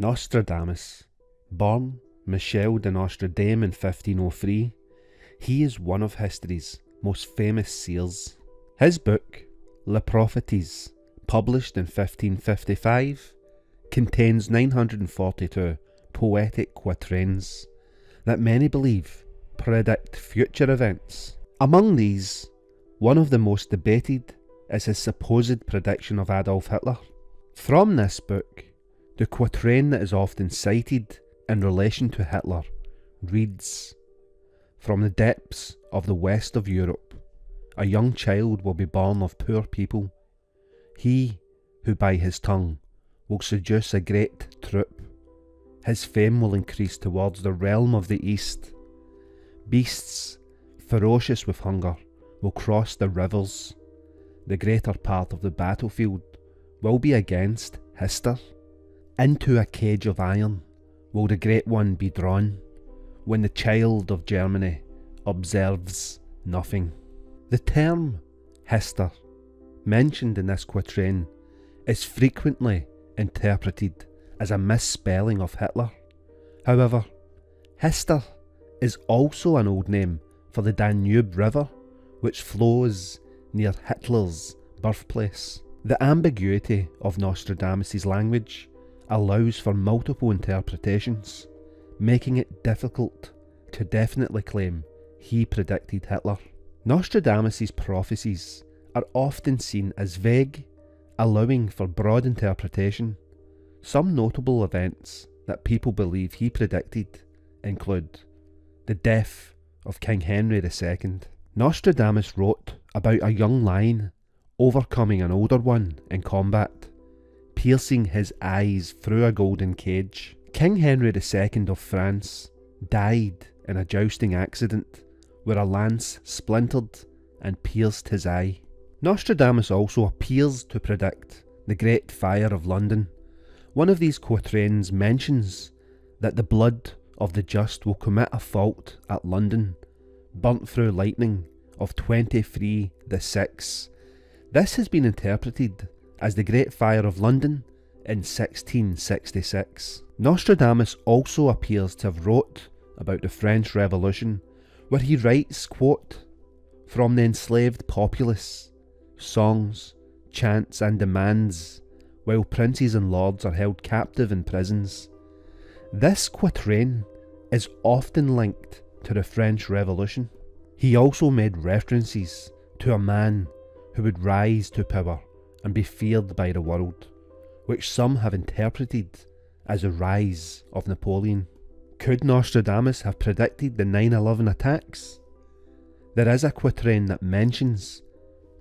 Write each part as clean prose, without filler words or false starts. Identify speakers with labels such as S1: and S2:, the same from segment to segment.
S1: Nostradamus, born Michel de Nostradamus in 1503, he is one of history's most famous seers. His book, Le Prophéties, published in 1555, contains 942 poetic quatrains that many believe predict future events. Among these, one of the most debated is his supposed prediction of Adolf Hitler. From this book, the quatrain that is often cited in relation to Hitler reads, "From the depths of the west of Europe, a young child will be born of poor people. He who by his tongue will seduce a great troop. His fame will increase towards the realm of the east. Beasts, ferocious with hunger, will cross the rivers. The greater part of the battlefield will be against Hister. Into a cage of iron will the great one be drawn, when the child of Germany observes nothing." The term Hister, mentioned in this quatrain, is frequently interpreted as a misspelling of Hitler. However, Hister is also an old name for the Danube River, which flows near Hitler's birthplace. The ambiguity of Nostradamus' language allows for multiple interpretations, making it difficult to definitely claim he predicted Hitler. Nostradamus' prophecies are often seen as vague, allowing for broad interpretation. Some notable events that people believe he predicted include the death of King Henry II. Nostradamus wrote about a young lion overcoming an older one in combat, piercing his eyes through a golden cage. King Henry II of France died in a jousting accident where a lance splintered and pierced his eye. Nostradamus also appears to predict the Great Fire of London. One of these quatrains mentions that the blood of the just will commit a fault at London, burnt through lightning of 23 the 6th. This has been interpreted as the Great Fire of London in 1666. Nostradamus also appears to have wrote about the French Revolution, where he writes, quote, "From the enslaved populace, songs, chants and demands, while princes and lords are held captive in prisons." This quatrain is often linked to the French Revolution. He also made references to a man who would rise to power and be feared by the world, which some have interpreted as the rise of Napoleon. Could Nostradamus have predicted the 9/11 attacks? There is a quatrain that mentions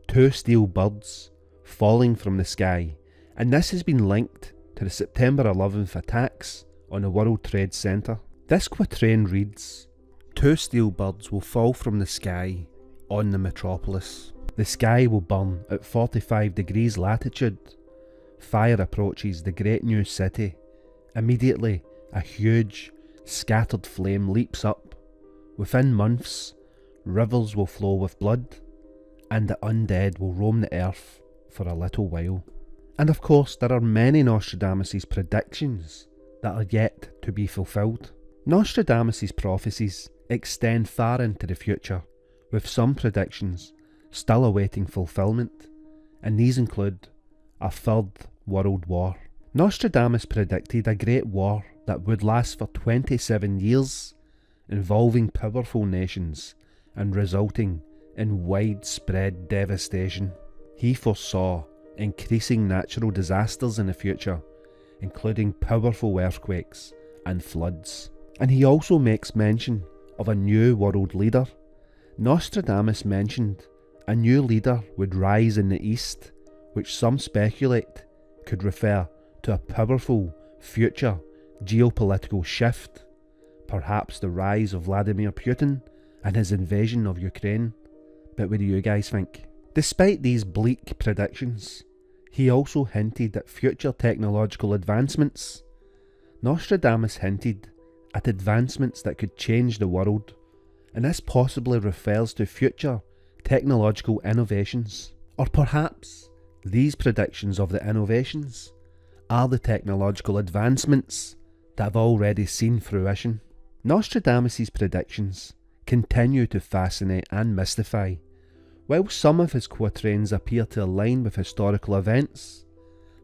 S1: two steel birds falling from the sky, and this has been linked to the September 11th attacks on the World Trade Center. This quatrain reads, "Two steel birds will fall from the sky on the metropolis. The sky will burn at 45 degrees latitude. Fire approaches the great new city. Immediately, a huge, scattered flame leaps up. Within months, rivers will flow with blood, and the undead will roam the earth for a little while." And of course, there are many Nostradamus' predictions that are yet to be fulfilled. Nostradamus' prophecies extend far into the future, with some predictions still awaiting fulfillment, and these include a third world war. Nostradamus predicted a great war that would last for 27 years, involving powerful nations and resulting in widespread devastation. He foresaw increasing natural disasters in the future, including powerful earthquakes and floods. And he also makes mention of a new world leader. Nostradamus mentioned a new leader would rise in the east, which some speculate could refer to a powerful future geopolitical shift, perhaps the rise of Vladimir Putin and his invasion of Ukraine. But what do you guys think? Despite these bleak predictions, he also hinted at future technological advancements. Nostradamus hinted at advancements that could change the world, and this possibly refers to future technological innovations. Or perhaps these predictions of the innovations are the technological advancements that have already seen fruition. Nostradamus' predictions continue to fascinate and mystify. While some of his quatrains appear to align with historical events,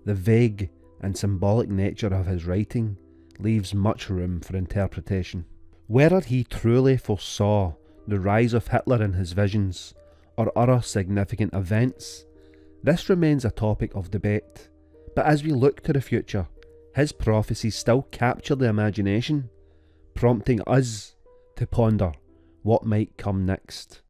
S1: the vague and symbolic nature of his writing leaves much room for interpretation. Whether he truly foresaw the rise of Hitler in his visions, or other significant events, this remains a topic of debate. But as we look to the future, his prophecies still capture the imagination, prompting us to ponder what might come next.